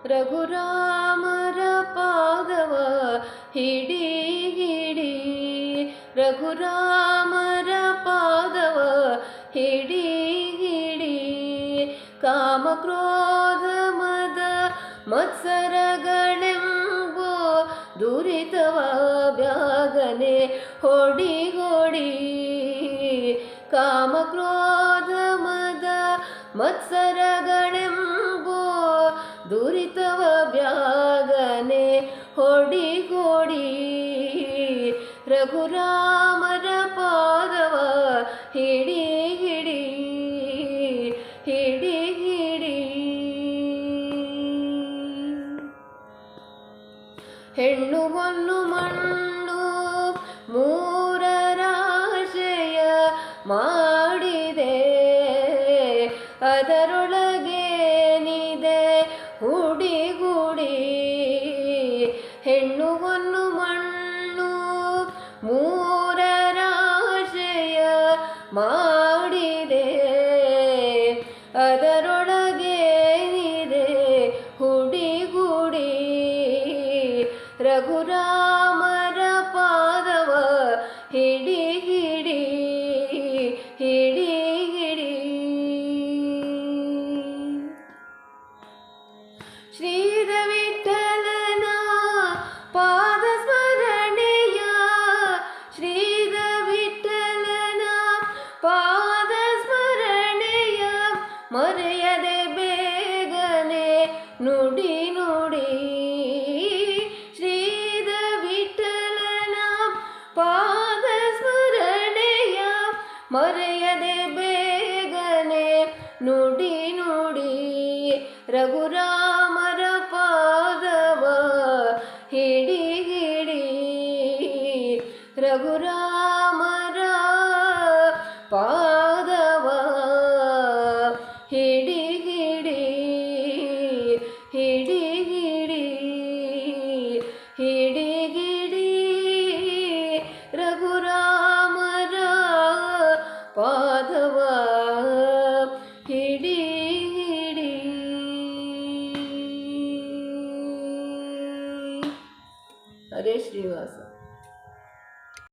ರಘುರಾಮರ ಪಾದವ ಹಿಡಿ ಹಿಡಿ, ರಘುರಾಮರ ಪಾದವ ಹಿಡಿ ಹಿಡಿ. ಕಾಮ ಕ್ರೋಧ ಮದ ಮತ್ಸರಗಳೆಂಬೋ ದುರಿತವ ಬ್ಯಾಗನೆ ಹೊಡಿ ಹೊಡಿ. ಕಾಮ ಕ್ರೋಧ ಮದ ಮತ್ಸರಗಳೆಂಬೋ ದುರಿತವ ಬ್ಯಾಗನೆ ಹೊಡಿ ಹೊಡಿ. ರಘುರಾಮರ ಪಾದವ ಹಿಡಿ ಹಿಡಿ, ಹಿಡಿ ಹಿಡಿ. ಹೆಣ್ಣು ಹೊನ್ನು ಮಣ್ಣು ಮೂರರಾಶಯ ಮಾಡಿದೆ, ಅದರೊಳಗೇನಿದೆ ಹುಡಿಗುಡಿ. ಹೆಣ್ಣು ಹೊನ್ನು ಮಣ್ಣು ಮೂರರಾಶಯ ಮಾಡಿದೆ, ಅದರೊಳಗೇನಿದೆ ಹುಡಿಗುಡಿ. ರಘುರಾಮರ ಪಾದವ ಹಿಡಿ ಹಿಡಿ, ಹಿಡಿ ಹಿಡಿ. ಶ್ರೀಧ ವಿಠಲನ ಪಾದ ಸ್ಮರಣೆಯ, ಶ್ರೀಧ ವಿಠಲನ ಪಾದ ಸ್ಮರಣೆಯ ಮರೆಯದೆ ಬೇಗನೆ ನುಡಿ ನುಡಿ. ಶ್ರೀಧ ವಿಠಲನ ಪಾದ ಸ್ಮರಣೆಯ ಮರೆಯದೆ ಬೇಗನೆ ನುಡಿ ನುಡಿ. ರಘುರಾಮರ ಪಾದವ ಹಿಡಿ ಹಿಡಿ, ರಘುರಾಮರ ಪಾದವ ಹಿಡಿ ಹಿಡಿ, ಹಿಡಿ ಹಿಡಿ, ಹಿಡಿ ಹಿಡಿ. ರಘುರಾಮರ ಪಾದವ ಹಿಡಿ ಹಿಡಿ. ಹರೇ ಶ್ರೀನಿವಾಸ.